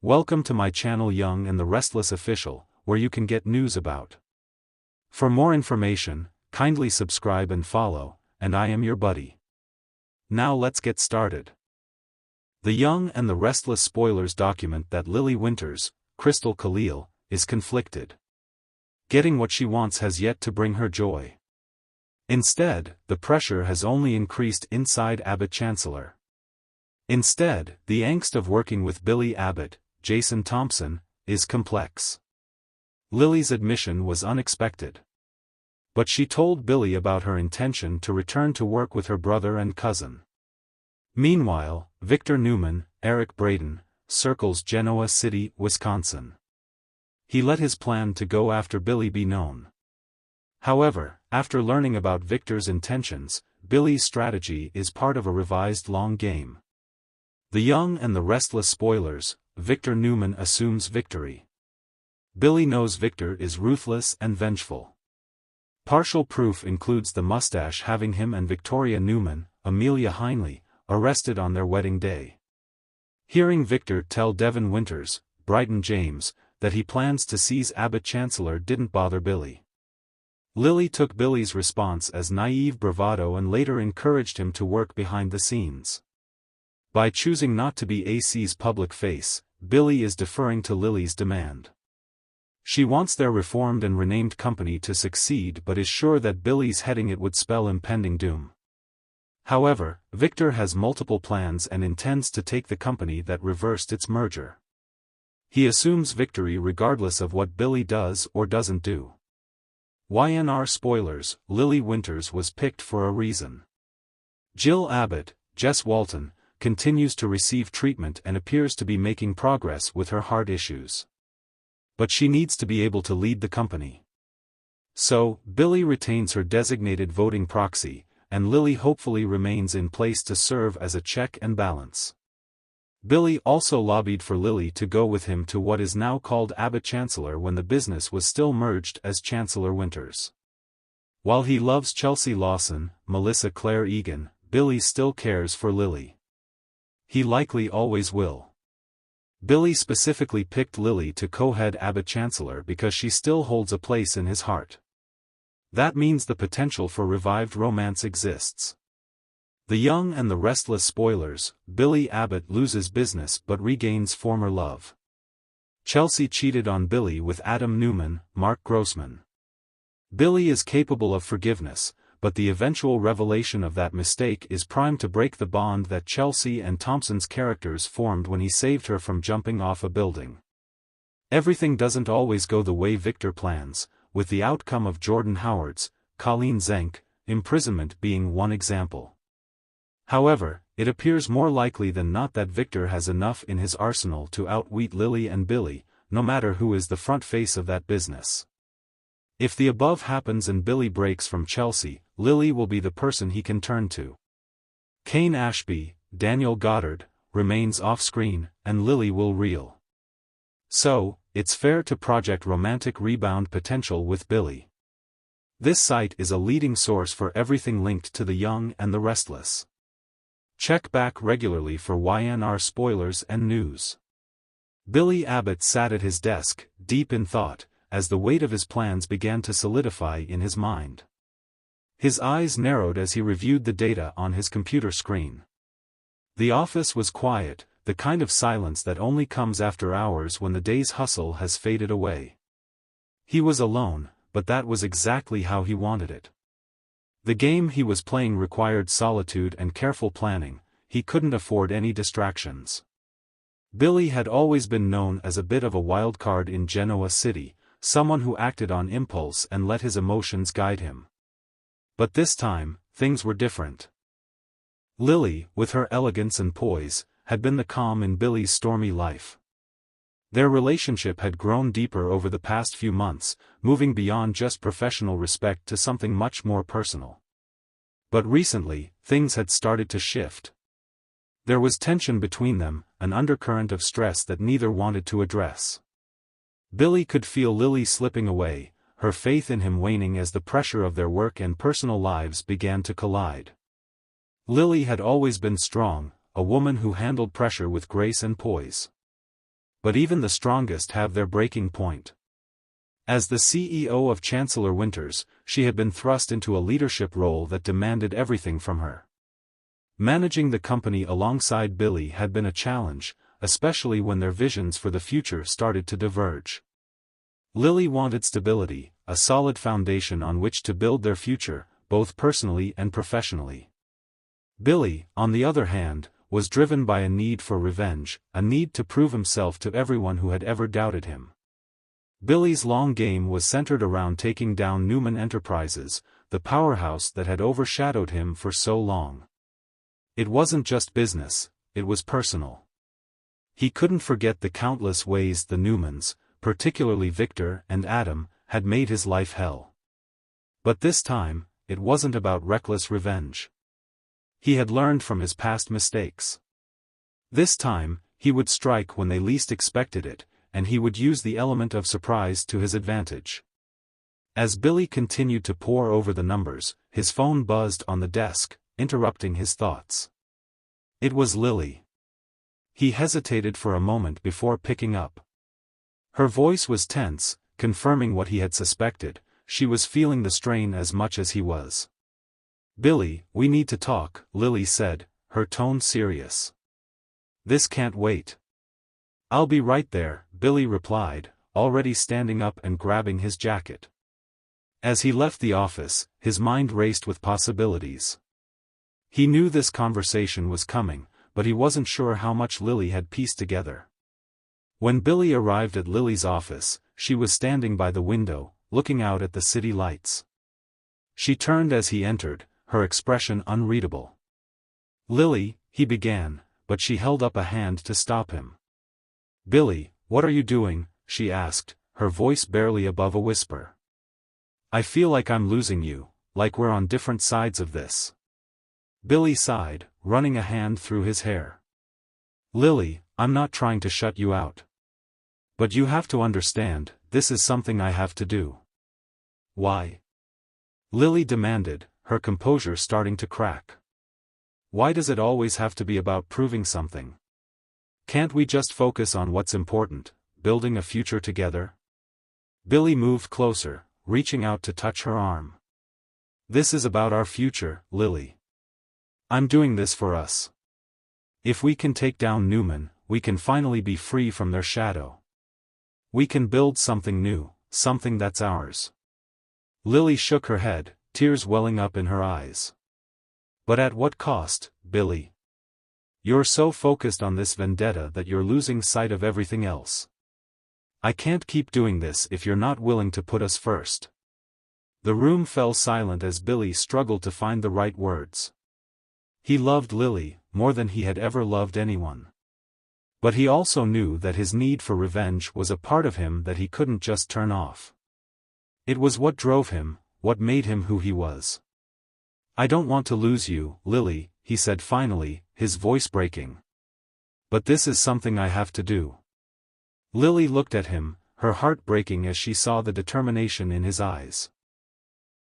Welcome to my channel Young and the Restless Official, where you can get news about. For more information, kindly subscribe and follow, and I am your buddy. Now let's get started. The Young and the Restless spoilers document that Lily Winters, Crystal Khalil, is conflicted. Getting what she wants has yet to bring her joy. Instead, the pressure has only increased inside Abbott Chancellor. Instead, the angst of working with Billy Abbott, Jason Thompson, is complex. Lily's admission was unexpected. But she told Billy about her intention to return to work with her brother and cousin. Meanwhile, Victor Newman, Eric Braden, circles Genoa City, Wisconsin. He let his plan to go after Billy be known. However, after learning about Victor's intentions, Billy's strategy is part of a revised long game. The Young and the Restless spoilers, Victor Newman assumes victory. Billy knows Victor is ruthless and vengeful. Partial proof includes the mustache having him and Victoria Newman, Amelia Heinley, arrested on their wedding day. Hearing Victor tell Devin Winters, Bryton James, that he plans to seize Abbott Chancellor didn't bother Billy. Lily took Billy's response as naive bravado and later encouraged him to work behind the scenes. By choosing not to be AC's public face, Billy is deferring to Lily's demand. She wants their reformed and renamed company to succeed but is sure that Billy's heading it would spell impending doom. However, Victor has multiple plans and intends to take the company that reversed its merger. He assumes victory regardless of what Billy does or doesn't do. YNR spoilers, Lily Winters was picked for a reason. Jill Abbott, Jess Walton, continues to receive treatment and appears to be making progress with her heart issues. But she needs to be able to lead the company. So, Billy retains her designated voting proxy, and Lily hopefully remains in place to serve as a check and balance. Billy also lobbied for Lily to go with him to what is now called Abbott Chancellor when the business was still merged as Chancellor Winters. While he loves Chelsea Lawson, Melissa Claire Egan, Billy still cares for Lily. He likely always will. Billy specifically picked Lily to co-head Abbott Chancellor because she still holds a place in his heart. That means the potential for revived romance exists. The Young and the Restless spoilers, Billy Abbott loses business but regains former love. Chelsea cheated on Billy with Adam Newman, Mark Grossman. Billy is capable of forgiveness, but the eventual revelation of that mistake is primed to break the bond that Chelsea and Thompson's characters formed when he saved her from jumping off a building. Everything doesn't always go the way Victor plans, with the outcome of Jordan Howard's, Colleen Zenk, imprisonment being one example. However, it appears more likely than not that Victor has enough in his arsenal to outwit Lily and Billy, no matter who is the front face of that business. If the above happens and Billy breaks from Chelsea, Lily will be the person he can turn to. Kane Ashby, Daniel Goddard, remains off-screen, and Lily will reel. So, it's fair to project romantic rebound potential with Billy. This site is a leading source for everything linked to the Young and the Restless. Check back regularly for YNR spoilers and news. Billy Abbott sat at his desk, deep in thought, as the weight of his plans began to solidify in his mind. His eyes narrowed as he reviewed the data on his computer screen. The office was quiet, the kind of silence that only comes after hours when the day's hustle has faded away. He was alone, but that was exactly how he wanted it. The game he was playing required solitude and careful planning. He couldn't afford any distractions. Billy had always been known as a bit of a wild card in Genoa City, someone who acted on impulse and let his emotions guide him. But this time, things were different. Lily, with her elegance and poise, had been the calm in Billy's stormy life. Their relationship had grown deeper over the past few months, moving beyond just professional respect to something much more personal. But recently, things had started to shift. There was tension between them, an undercurrent of stress that neither wanted to address. Billy could feel Lily slipping away, her faith in him waning as the pressure of their work and personal lives began to collide. Lily had always been strong, a woman who handled pressure with grace and poise. But even the strongest have their breaking point. As the CEO of Chancellor Winters, she had been thrust into a leadership role that demanded everything from her. Managing the company alongside Billy had been a challenge, especially when their visions for the future started to diverge. Lily wanted stability, a solid foundation on which to build their future, both personally and professionally. Billy, on the other hand, was driven by a need for revenge, a need to prove himself to everyone who had ever doubted him. Billy's long game was centered around taking down Newman Enterprises, the powerhouse that had overshadowed him for so long. It wasn't just business, it was personal. He couldn't forget the countless ways the Newmans, particularly Victor and Adam, had made his life hell. But this time, it wasn't about reckless revenge. He had learned from his past mistakes. This time, he would strike when they least expected it, and he would use the element of surprise to his advantage. As Billy continued to pore over the numbers, his phone buzzed on the desk, interrupting his thoughts. It was Lily. He hesitated for a moment before picking up. Her voice was tense, confirming what he had suspected. She was feeling the strain as much as he was. "Billy, we need to talk," Lily said, her tone serious. "This can't wait." "I'll be right there," Billy replied, already standing up and grabbing his jacket. As he left the office, his mind raced with possibilities. He knew this conversation was coming, but he wasn't sure how much Lily had pieced together. When Billy arrived at Lily's office, she was standing by the window, looking out at the city lights. She turned as he entered, her expression unreadable. "Lily," he began, but she held up a hand to stop him. "Billy, what are you doing?" she asked, her voice barely above a whisper. "I feel like I'm losing you, like we're on different sides of this." Billy sighed, running a hand through his hair. "Lily, I'm not trying to shut you out. But you have to understand, this is something I have to do." "Why?" Lily demanded, her composure starting to crack. "Why does it always have to be about proving something? Can't we just focus on what's important, building a future together?" Billy moved closer, reaching out to touch her arm. "This is about our future, Lily. I'm doing this for us. If we can take down Newman, we can finally be free from their shadow. We can build something new, something that's ours." Lily shook her head, tears welling up in her eyes. "But at what cost, Billy? You're so focused on this vendetta that you're losing sight of everything else. I can't keep doing this if you're not willing to put us first." The room fell silent as Billy struggled to find the right words. He loved Lily, more than he had ever loved anyone. But he also knew that his need for revenge was a part of him that he couldn't just turn off. It was what drove him, what made him who he was. "I don't want to lose you, Lily," he said finally, his voice breaking. "But this is something I have to do." Lily looked at him, her heart breaking as she saw the determination in his eyes.